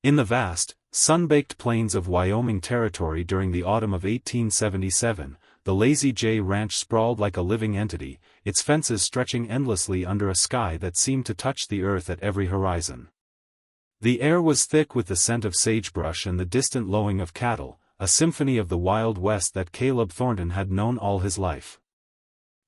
In the vast, sun-baked plains of Wyoming Territory during the autumn of 1877, the Lazy J Ranch sprawled like a living entity, its fences stretching endlessly under a sky that seemed to touch the earth at every horizon. The air was thick with the scent of sagebrush and the distant lowing of cattle, a symphony of the Wild West that Caleb Thornton had known all his life.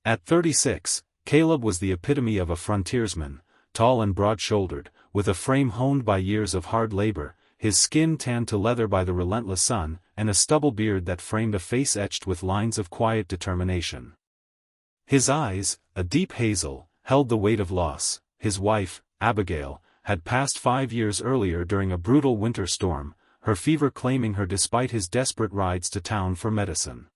At 36, Caleb was the epitome of a frontiersman, tall and broad-shouldered, with a frame honed by years of hard labor, his skin tanned to leather by the relentless sun, and a stubble beard that framed a face etched with lines of quiet determination. His eyes, a deep hazel, held the weight of loss. His wife, Abigail, had passed 5 years earlier during a brutal winter storm, her fever claiming her despite his desperate rides to town for medicine.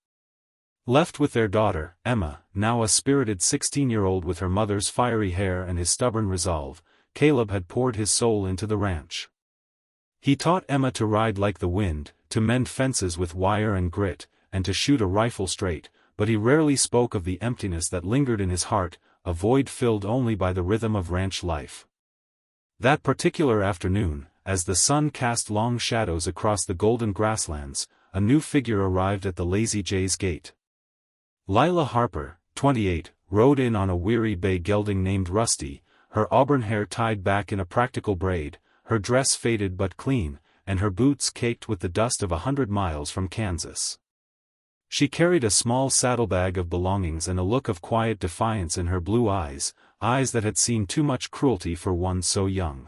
Left with their daughter, Emma, now a spirited 16-year-old with her mother's fiery hair and his stubborn resolve, Caleb had poured his soul into the ranch. He taught Emma to ride like the wind, to mend fences with wire and grit, and to shoot a rifle straight, but he rarely spoke of the emptiness that lingered in his heart, a void filled only by the rhythm of ranch life. That particular afternoon, as the sun cast long shadows across the golden grasslands, a new figure arrived at the Lazy J's gate. Lila Harper, 28, rode in on a weary bay gelding named Rusty, her auburn hair tied back in a practical braid, her dress faded but clean, and her boots caked with the dust of 100 miles from Kansas. She carried a small saddlebag of belongings and a look of quiet defiance in her blue eyes, eyes that had seen too much cruelty for one so young.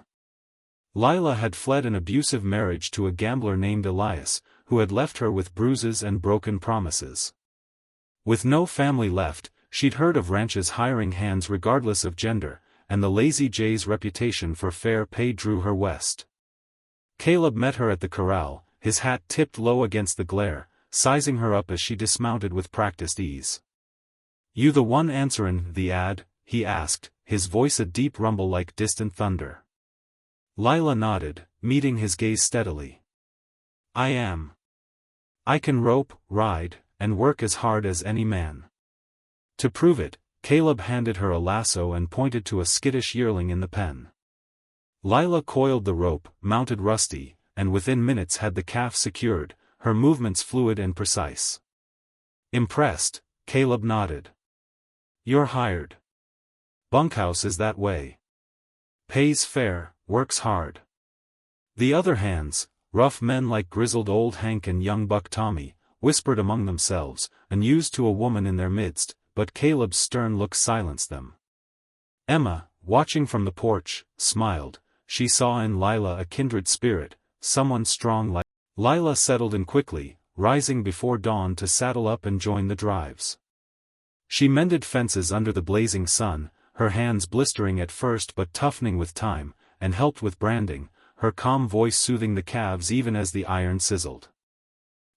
Lila had fled an abusive marriage to a gambler named Elias, who had left her with bruises and broken promises. With no family left, she'd heard of ranches hiring hands regardless of gender, and the Lazy J's reputation for fair pay drew her west. Caleb met her at the corral, his hat tipped low against the glare, sizing her up as she dismounted with practiced ease. "You the one answerin' the ad?" he asked, his voice a deep rumble like distant thunder. Lila nodded, meeting his gaze steadily. "I am. I can rope, ride, and work as hard as any man." To prove it, Caleb handed her a lasso and pointed to a skittish yearling in the pen. Lila coiled the rope, mounted Rusty, and within minutes had the calf secured, her movements fluid and precise. Impressed, Caleb nodded. "You're hired. Bunkhouse is that way. Pays fair, works hard." The other hands, rough men like grizzled old Hank and young buck Tommy, whispered among themselves, unused to a woman in their midst, but Caleb's stern look silenced them. Emma, watching from the porch, smiled. She saw in Lila a kindred spirit, someone strong like. Lila settled in quickly, rising before dawn to saddle up and join the drives. She mended fences under the blazing sun, her hands blistering at first but toughening with time, and helped with branding, her calm voice soothing the calves even as the iron sizzled.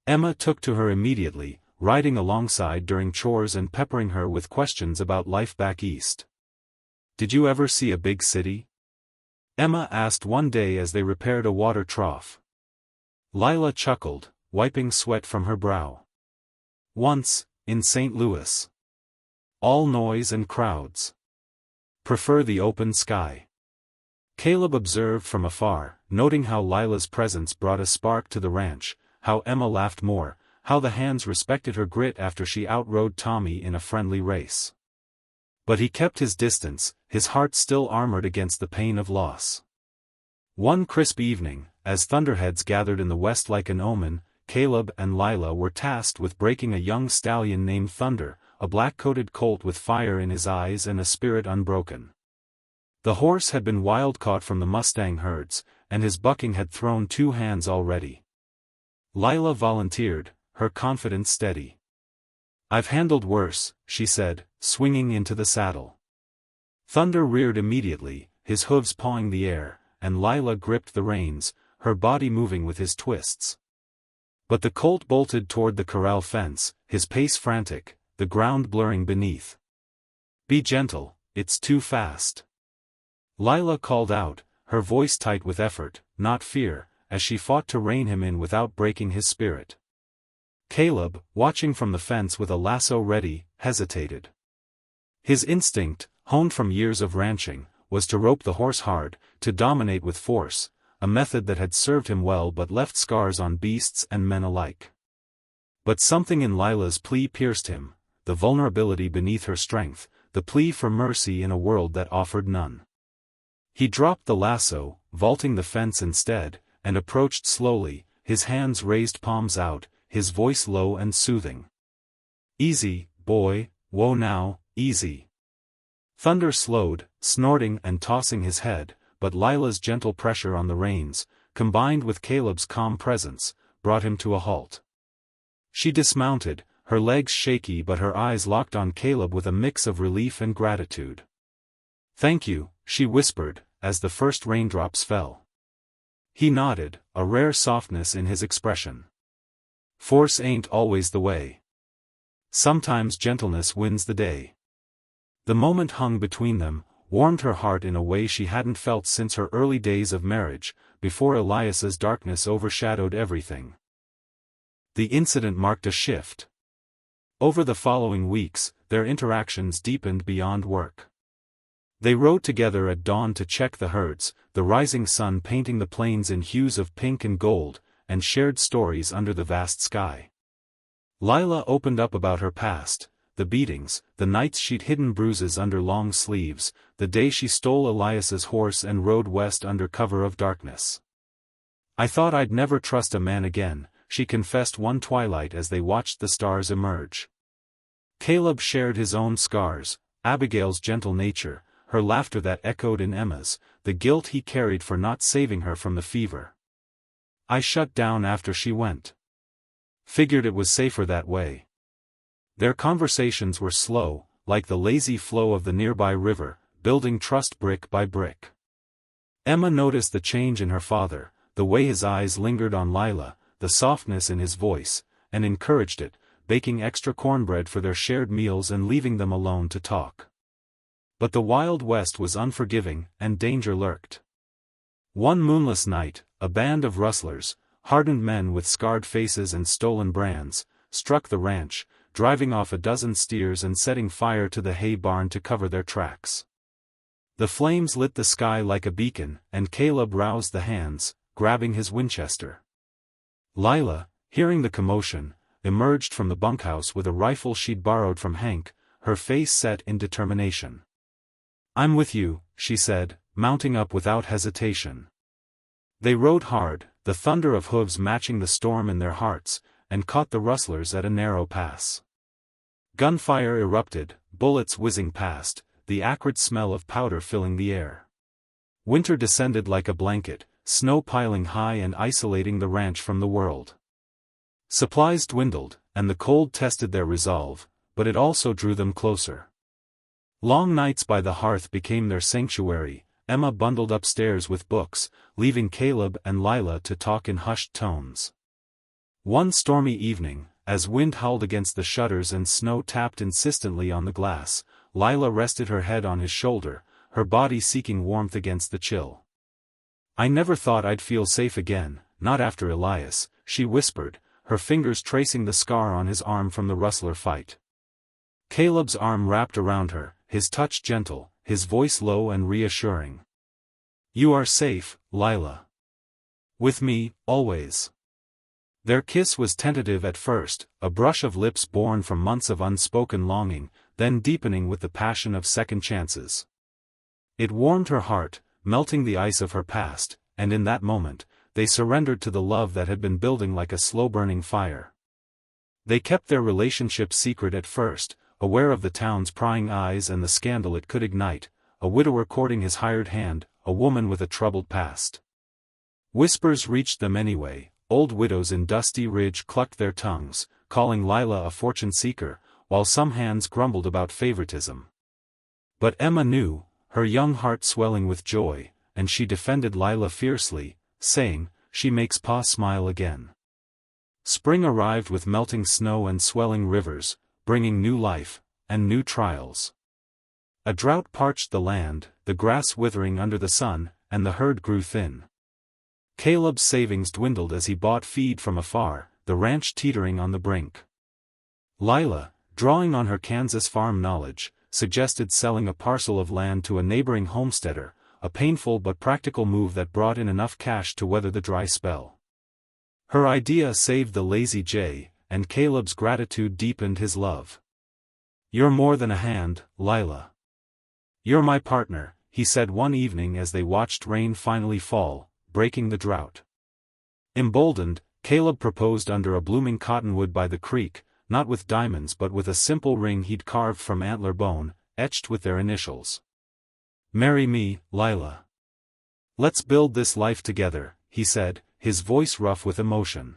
Emma took to her immediately, riding alongside during chores and peppering her with questions about life back east. "Did you ever see a big city?" Emma asked one day as they repaired a water trough. Lila chuckled, wiping sweat from her brow. "Once, in St. Louis. All noise and crowds. Prefer the open sky." Caleb observed from afar, noting how Lila's presence brought a spark to the ranch, how Emma laughed more, how the hands respected her grit after she outrode Tommy in a friendly race. But he kept his distance, his heart still armored against the pain of loss. One crisp evening, as thunderheads gathered in the west like an omen, Caleb and Lila were tasked with breaking a young stallion named Thunder, a black-coated colt with fire in his eyes and a spirit unbroken. The horse had been wild-caught from the Mustang herds, and his bucking had thrown 2 hands already. Lila volunteered, her confidence steady. "I've handled worse," she said, swinging into the saddle. Thunder reared immediately, his hooves pawing the air, and Lila gripped the reins, her body moving with his twists. But the colt bolted toward the corral fence, his pace frantic, the ground blurring beneath. "Be gentle, it's too fast." Lila called out, her voice tight with effort, not fear, as she fought to rein him in without breaking his spirit. Caleb, watching from the fence with a lasso ready, hesitated. His instinct, honed from years of ranching, was to rope the horse hard, to dominate with force, a method that had served him well but left scars on beasts and men alike. But something in Lila's plea pierced him, the vulnerability beneath her strength, the plea for mercy in a world that offered none. He dropped the lasso, vaulting the fence instead, and approached slowly, his hands raised, palms out, his voice low and soothing. "Easy, boy, whoa now, easy." Thunder slowed, snorting and tossing his head, but Lila's gentle pressure on the reins, combined with Caleb's calm presence, brought him to a halt. She dismounted, her legs shaky but her eyes locked on Caleb with a mix of relief and gratitude. "Thank you," she whispered, as the first raindrops fell. He nodded, a rare softness in his expression. "Force ain't always the way. Sometimes gentleness wins the day." The moment hung between them, warmed her heart in a way she hadn't felt since her early days of marriage, before Elias's darkness overshadowed everything. The incident marked a shift. Over the following weeks, their interactions deepened beyond work. They rode together at dawn to check the herds, the rising sun painting the plains in hues of pink and gold, and shared stories under the vast sky. Lila opened up about her past, the beatings, the nights she'd hidden bruises under long sleeves, the day she stole Elias's horse and rode west under cover of darkness. "I thought I'd never trust a man again," she confessed one twilight as they watched the stars emerge. Caleb shared his own scars, Abigail's gentle nature, her laughter that echoed in Emma's, the guilt he carried for not saving her from the fever. "I shut down after she went. Figured it was safer that way." Their conversations were slow, like the lazy flow of the nearby river, building trust brick by brick. Emma noticed the change in her father, the way his eyes lingered on Lila, the softness in his voice, and encouraged it, baking extra cornbread for their shared meals and leaving them alone to talk. But the Wild West was unforgiving, and danger lurked. One moonless night, a band of rustlers, hardened men with scarred faces and stolen brands, struck the ranch, driving off a dozen steers and setting fire to the hay barn to cover their tracks. The flames lit the sky like a beacon, and Caleb roused the hands, grabbing his Winchester. Lila, hearing the commotion, emerged from the bunkhouse with a rifle she'd borrowed from Hank, her face set in determination. "I'm with you," she said, mounting up without hesitation. They rode hard, the thunder of hooves matching the storm in their hearts, and caught the rustlers at a narrow pass. Gunfire erupted, bullets whizzing past, the acrid smell of powder filling the air. Winter descended like a blanket, snow piling high and isolating the ranch from the world. Supplies dwindled, and the cold tested their resolve, but it also drew them closer. Long nights by the hearth became their sanctuary. Emma bundled upstairs with books, leaving Caleb and Lila to talk in hushed tones. One stormy evening, as wind howled against the shutters and snow tapped insistently on the glass, Lila rested her head on his shoulder, her body seeking warmth against the chill. "I never thought I'd feel safe again, not after Elias," she whispered, her fingers tracing the scar on his arm from the rustler fight. Caleb's arm wrapped around her, his touch gentle, his voice low and reassuring. "You are safe, Lila. With me, always." Their kiss was tentative at first, a brush of lips born from months of unspoken longing, then deepening with the passion of second chances. It warmed her heart, melting the ice of her past, and in that moment, they surrendered to the love that had been building like a slow-burning fire. They kept their relationship secret at first, aware of the town's prying eyes and the scandal it could ignite, a widower courting his hired hand, a woman with a troubled past. Whispers reached them anyway. Old widows in Dusty Ridge clucked their tongues, calling Lila a fortune-seeker, while some hands grumbled about favoritism. But Emma knew, her young heart swelling with joy, and she defended Lila fiercely, saying, "She makes Pa smile again." Spring arrived with melting snow and swelling rivers, bringing new life, and new trials. A drought parched the land, the grass withering under the sun, and the herd grew thin. Caleb's savings dwindled as he bought feed from afar, the ranch teetering on the brink. Lila, drawing on her Kansas farm knowledge, suggested selling a parcel of land to a neighboring homesteader, a painful but practical move that brought in enough cash to weather the dry spell. Her idea saved the Lazy J, and Caleb's gratitude deepened his love. "You're more than a hand, Lila. You're my partner," he said one evening as they watched rain finally fall, breaking the drought. Emboldened, Caleb proposed under a blooming cottonwood by the creek, not with diamonds but with a simple ring he'd carved from antler bone, etched with their initials. "Marry me, Lila. Let's build this life together," he said, his voice rough with emotion.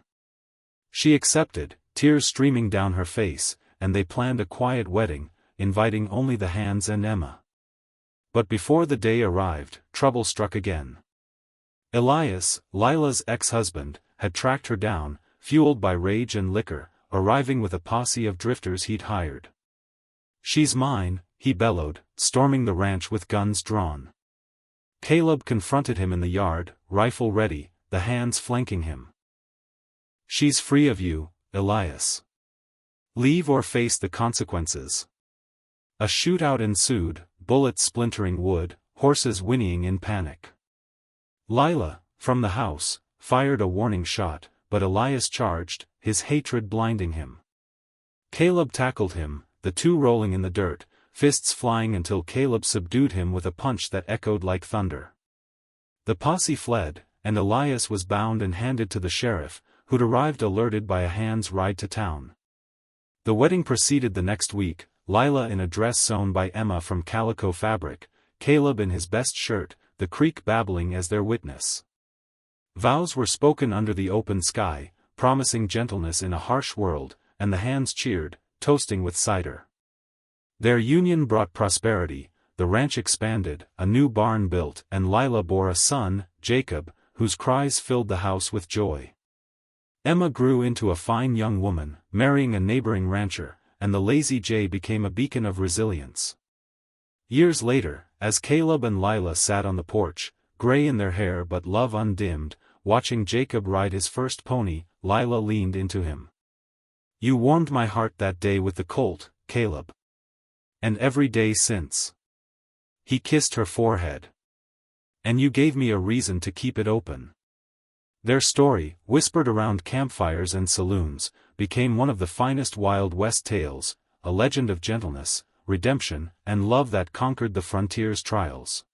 She accepted, tears streaming down her face, and they planned a quiet wedding, inviting only the Hands and Emma. But before the day arrived, trouble struck again. Elias, Lila's ex-husband, had tracked her down, fueled by rage and liquor, arriving with a posse of drifters he'd hired. "She's mine," he bellowed, storming the ranch with guns drawn. Caleb confronted him in the yard, rifle ready, the Hands flanking him. "She's free of you, Elias. Leave or face the consequences." A shootout ensued, bullets splintering wood, horses whinnying in panic. Lila, from the house, fired a warning shot, but Elias charged, his hatred blinding him. Caleb tackled him, the two rolling in the dirt, fists flying until Caleb subdued him with a punch that echoed like thunder. The posse fled, and Elias was bound and handed to the sheriff, who'd arrived alerted by a Hands ride to town. The wedding proceeded the next week, Lila in a dress sewn by Emma from calico fabric, Caleb in his best shirt, the creek babbling as their witness. Vows were spoken under the open sky, promising gentleness in a harsh world, and the Hands cheered, toasting with cider. Their union brought prosperity, the ranch expanded, a new barn built, and Lila bore a son, Jacob, whose cries filled the house with joy. Emma grew into a fine young woman, marrying a neighboring rancher, and the Lazy J became a beacon of resilience. Years later, as Caleb and Lila sat on the porch, gray in their hair but love undimmed, watching Jacob ride his first pony, Lila leaned into him. "You warmed my heart that day with the colt, Caleb. And every day since." He kissed her forehead. "And you gave me a reason to keep it open." Their story, whispered around campfires and saloons, became one of the finest Wild West tales, a legend of gentleness, redemption, and love that conquered the frontier's trials.